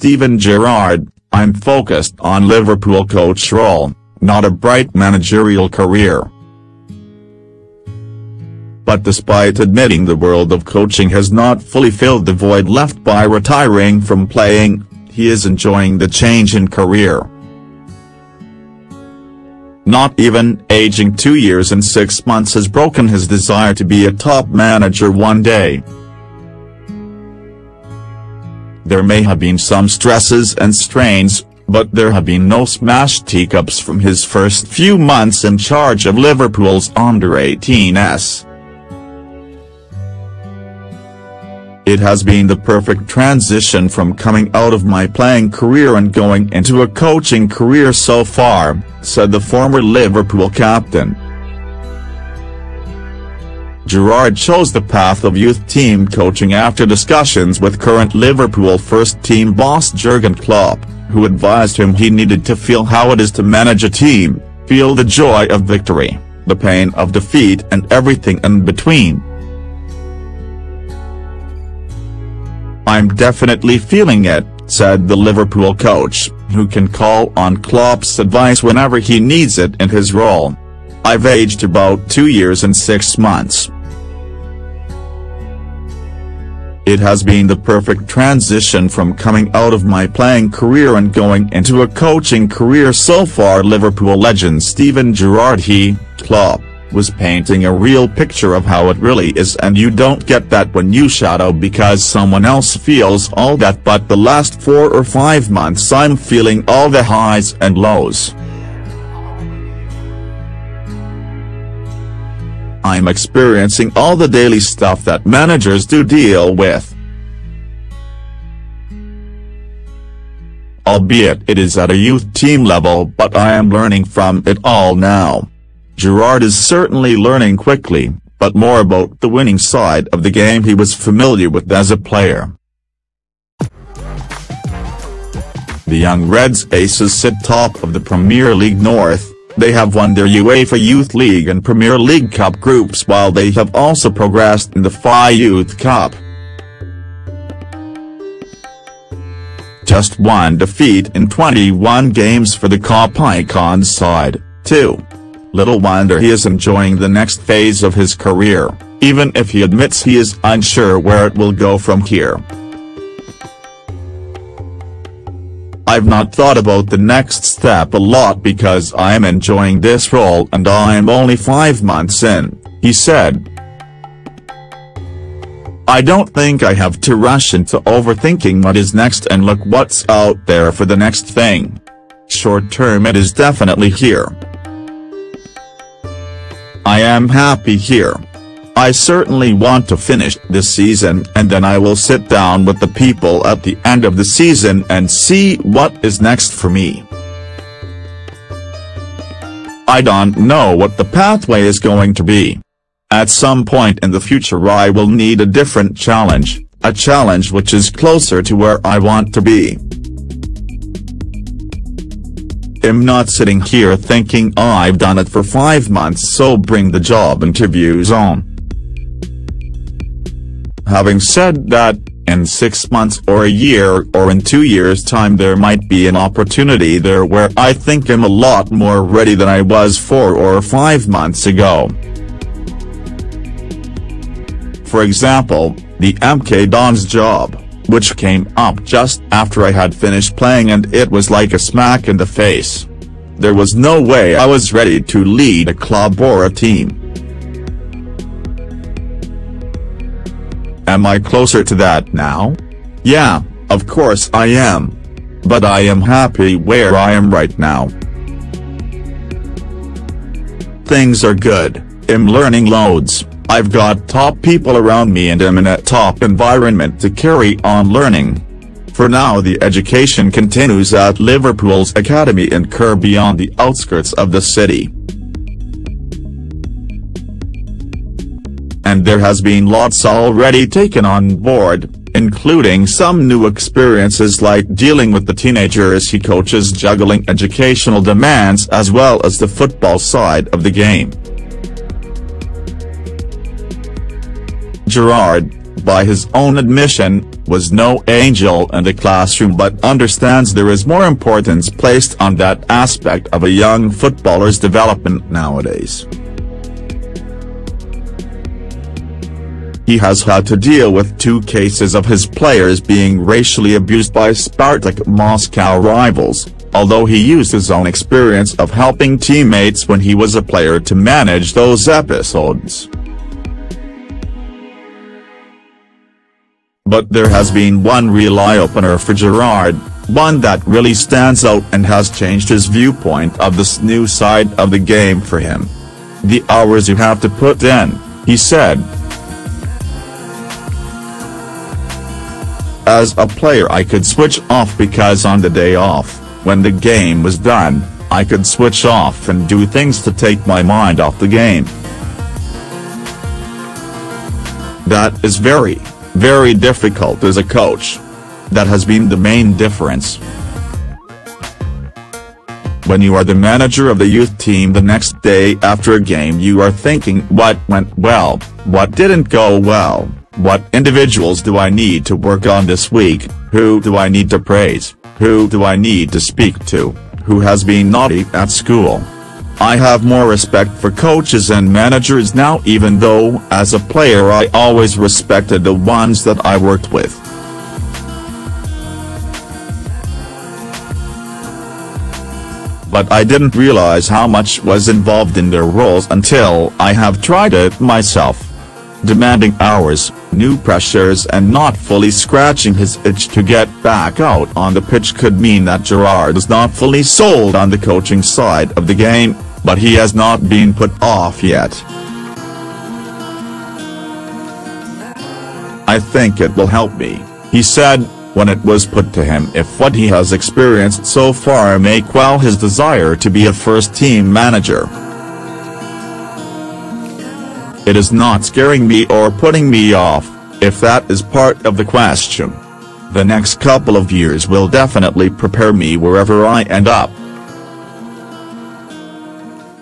Steven Gerrard, "I'm focused on Liverpool coach role, not a bright managerial career." But despite admitting the world of coaching has not fully filled the void left by retiring from playing, he is enjoying the change in career. Not even aging 2 years and 6 months has broken his desire to be a top manager one day. There may have been some stresses and strains, but there have been no smashed teacups from his first few months in charge of Liverpool's under-18s. "It has been the perfect transition from coming out of my playing career and going into a coaching career so far," said the former Liverpool captain. Gerrard chose the path of youth team coaching after discussions with current Liverpool first-team boss Jurgen Klopp, who advised him he needed to feel how it is to manage a team, feel the joy of victory, the pain of defeat and everything in between. "I'm definitely feeling it," said the Liverpool coach, who can call on Klopp's advice whenever he needs it in his role. "I've aged about 2 years and 6 months. It has been the perfect transition from coming out of my playing career and going into a coaching career so far." Liverpool legend Steven Gerrard, Klopp, was painting a real picture of how it really is, and you don't get that when you shadow because someone else feels all that. "But the last 4 or 5 months I'm feeling all the highs and lows. I'm experiencing all the daily stuff that managers do deal with. Albeit it is at a youth team level, but I am learning from it all now." Gerrard is certainly learning quickly, but more about the winning side of the game he was familiar with as a player. The young Reds aces sit top of the Premier League North. They have won their UEFA Youth League and Premier League Cup groups, while they have also progressed in the FA Youth Cup. Just one defeat in 21 games for the Cup icons side, too. Little wonder he is enjoying the next phase of his career, even if he admits he is unsure where it will go from here. "I've not thought about the next step a lot because I'm enjoying this role and I'm only 5 months in," he said. "I don't think I have to rush into overthinking what is next and look what's out there for the next thing. Short term it is definitely here. I am happy here. I certainly want to finish this season and then I will sit down with the people at the end of the season and see what is next for me. I don't know what the pathway is going to be. At some point in the future I will need a different challenge, a challenge which is closer to where I want to be. I'm not sitting here thinking I've done it for 5 months, so bring the job interviews on." Having said that, in 6 months or a year or in 2 years' time there might be an opportunity there where I think I'm a lot more ready than I was 4 or 5 months ago. For example, the MK Dons job, which came up just after I had finished playing, and it was like a smack in the face. There was no way I was ready to lead a club or a team. Am I closer to that now? Yeah, of course I am. But I am happy where I am right now. Things are good, I'm learning loads, I've got top people around me and I'm in a top environment to carry on learning. For now the education continues at Liverpool's academy in Kirkby on the outskirts of the city. And there has been lots already taken on board, including some new experiences like dealing with the teenagers he coaches, juggling educational demands as well as the football side of the game. Gerrard, by his own admission, was no angel in the classroom but understands there is more importance placed on that aspect of a young footballer's development nowadays. He has had to deal with 2 cases of his players being racially abused by Spartak Moscow rivals, although he used his own experience of helping teammates when he was a player to manage those episodes. But there has been one real eye-opener for Gerrard, one that really stands out and has changed his viewpoint of this new side of the game for him. "The hours you have to put in," he said. "As a player I could switch off because on the day off, when the game was done, I could switch off and do things to take my mind off the game. That is very, very difficult as a coach. That has been the main difference. When you are the manager of the youth team the next day after a game you are thinking what went well, what didn't go well, what individuals do I need to work on this week, who do I need to praise, who do I need to speak to, who has been naughty at school." I have more respect for coaches and managers now, even though as a player I always respected the ones that I worked with. But I didn't realize how much was involved in their roles until I have tried it myself. Demanding hours, new pressures and not fully scratching his itch to get back out on the pitch could mean that Gerrard is not fully sold on the coaching side of the game, but he has not been put off yet. "I think it will help me," he said, when it was put to him if what he has experienced so far may quell his desire to be a first-team manager. "It is not scaring me or putting me off, if that is part of the question. The next couple of years will definitely prepare me wherever I end up.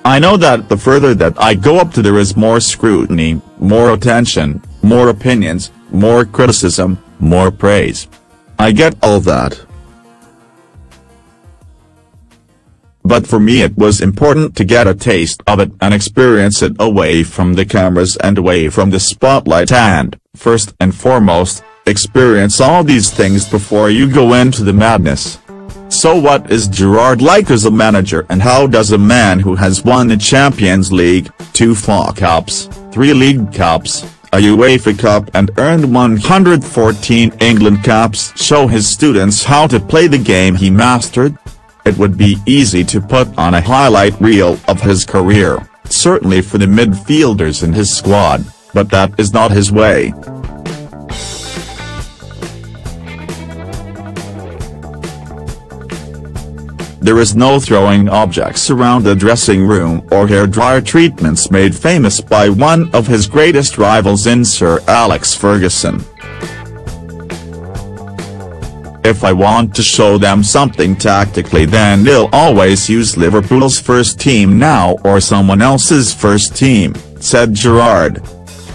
I know that the further that I go up there is more scrutiny, more attention, more opinions, more criticism, more praise. I get all that. But for me it was important to get a taste of it and experience it away from the cameras and away from the spotlight and, first and foremost, experience all these things before you go into the madness." So what is Gerrard like as a manager, and how does a man who has won the Champions League, 2 FA Cups, 3 League Cups, a UEFA Cup and earned 114 England caps show his students how to play the game he mastered? It would be easy to put on a highlight reel of his career, certainly for the midfielders in his squad, but that is not his way. There is no throwing objects around the dressing room or hairdryer treatments made famous by one of his greatest rivals in Sir Alex Ferguson. "If I want to show them something tactically then they'll always use Liverpool's first team now or someone else's first team," said Gerrard.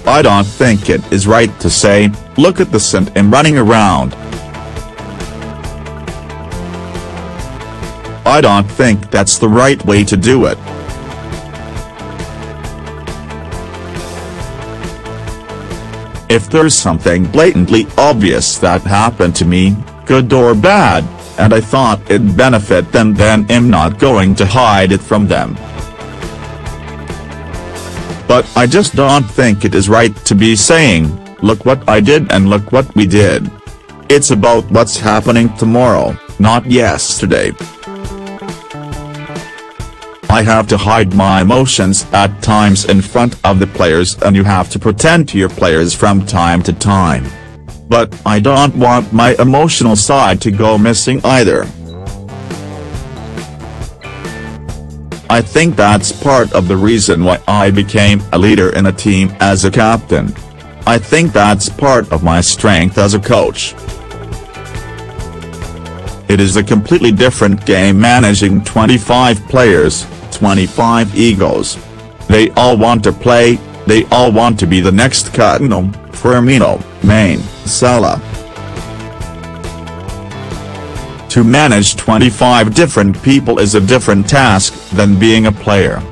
"I don't think it is right to say, look at the St. M running around. I don't think that's the right way to do it. If there's something blatantly obvious that happened to me, good or bad, and I thought it'd benefit them, then I'm not going to hide it from them. But I just don't think it is right to be saying, look what I did and look what we did. It's about what's happening tomorrow, not yesterday. I have to hide my emotions at times in front of the players, and you have to pretend to your players from time to time. But I don't want my emotional side to go missing either. I think that's part of the reason why I became a leader in a team as a captain. I think that's part of my strength as a coach. It is a completely different game managing 25 players, 25 egos. They all want to play, they all want to be the next Coutinho, Firmino, Mane, Salah. To manage 25 different people is a different task than being a player.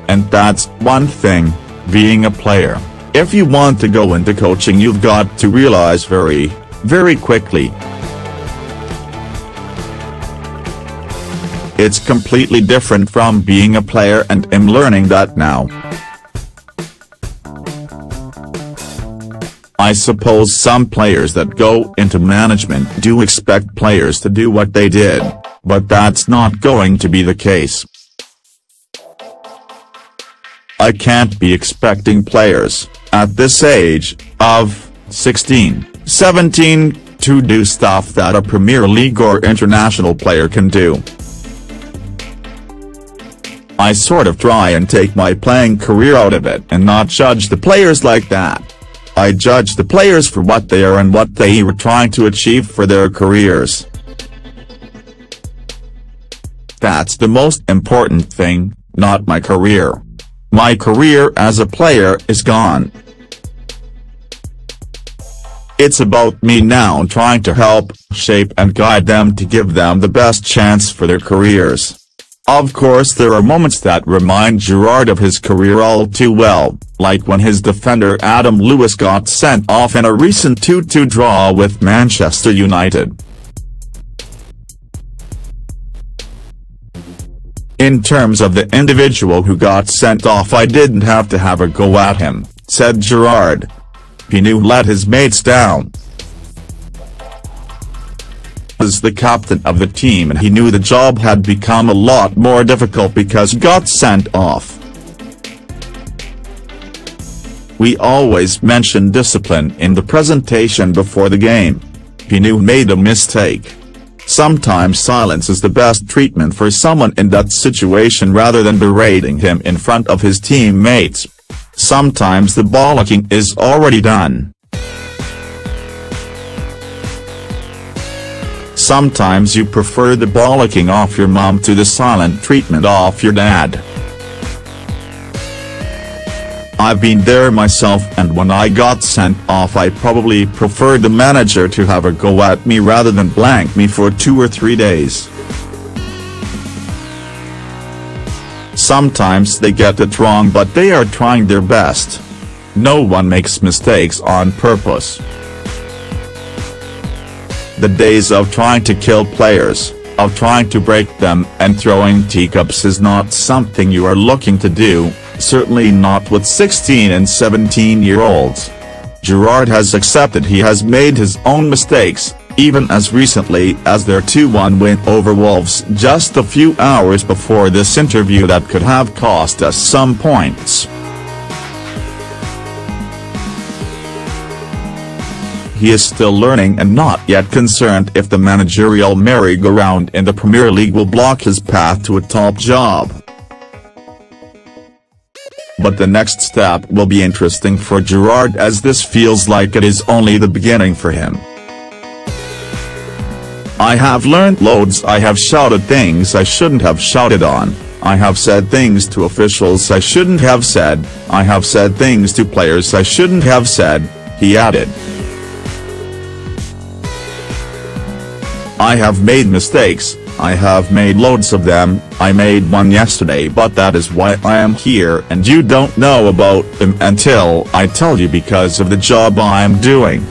And that's one thing, being a player. If you want to go into coaching, you've got to realize very, very quickly. It's completely different from being a player, and I'm learning that now. I suppose some players that go into management do expect players to do what they did, but that's not going to be the case. I can't be expecting players, at this age, of 16, 17, to do stuff that a Premier League or international player can do. I sort of try and take my playing career out of it and not judge the players like that. I judge the players for what they are and what they were trying to achieve for their careers. That's the most important thing, not my career. My career as a player is gone. It's about me now, trying to help, shape and guide them to give them the best chance for their careers. Of course, there are moments that remind Gerrard of his career all too well, like when his defender Adam Lewis got sent off in a recent 2-2 draw with Manchester United. In terms of the individual who got sent off, I didn't have to have a go at him, said Gerrard. He knew let his mates down. Was the captain of the team, and he knew the job had become a lot more difficult because he got sent off. We always mention discipline in the presentation before the game. He knew he made a mistake. Sometimes silence is the best treatment for someone in that situation rather than berating him in front of his teammates. Sometimes the bollocking is already done. Sometimes you prefer the bollocking off your mom to the silent treatment off your dad. I've been there myself, and when I got sent off I probably preferred the manager to have a go at me rather than blank me for 2 or 3 days. Sometimes they get it wrong, but they are trying their best. No one makes mistakes on purpose. The days of trying to kill players, of trying to break them and throwing teacups is not something you are looking to do, certainly not with 16 and 17-year-olds. Gerrard has accepted he has made his own mistakes, even as recently as their 2-1 win over Wolves just a few hours before this interview that could have cost us some points. He is still learning and not yet concerned if the managerial merry-go-round in the Premier League will block his path to a top job. But the next step will be interesting for Gerrard, as this feels like it is only the beginning for him. I have learned loads. I have shouted things I shouldn't have shouted on. I have said things to officials I shouldn't have said. I have said things to players I shouldn't have said, he added. I have made mistakes, I have made loads of them. I made one yesterday, but that is why I am here, and you don't know about them until I tell you, because of the job I am doing.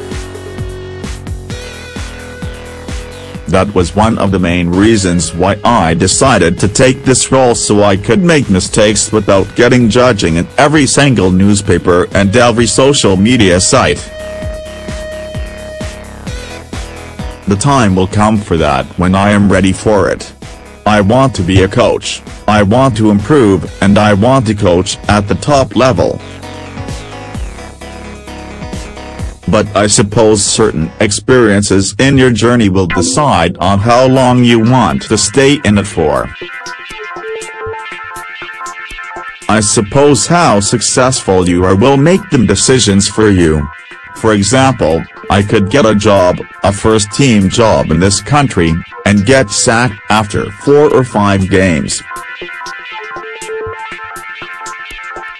That was one of the main reasons why I decided to take this role, so I could make mistakes without getting judging in every single newspaper and every social media site. The time will come for that when I am ready for it. I want to be a coach, I want to improve, and I want to coach at the top level. But I suppose certain experiences in your journey will decide on how long you want to stay in it for. I suppose how successful you are will make them decisions for you. For example, I could get a job, a first-team job in this country, and get sacked after 4 or 5 games.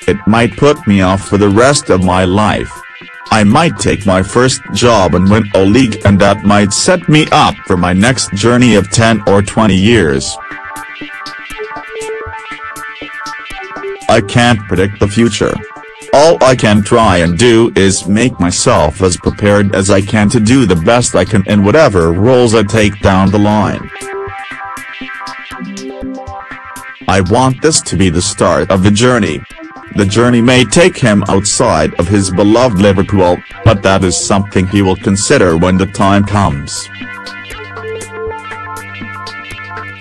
It might put me off for the rest of my life. I might take my first job and win a league, and that might set me up for my next journey of 10 or 20 years. I can't predict the future. All I can try and do is make myself as prepared as I can to do the best I can in whatever roles I take down the line. I want this to be the start of the journey. The journey may take him outside of his beloved Liverpool, but that is something he will consider when the time comes.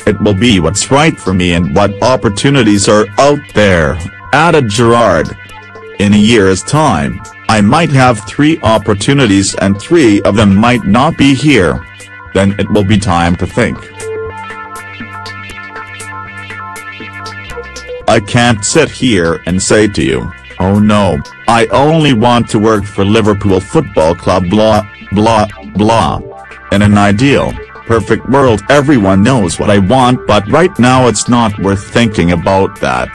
It will be what's right for me and what opportunities are out there, added Gerrard. In a year's time, I might have 3 opportunities and 3 of them might not be here. Then it will be time to think. I can't sit here and say to you, oh no, I only want to work for Liverpool Football Club blah, blah, blah. In an ideal, perfect world everyone knows what I want, but right now it's not worth thinking about that.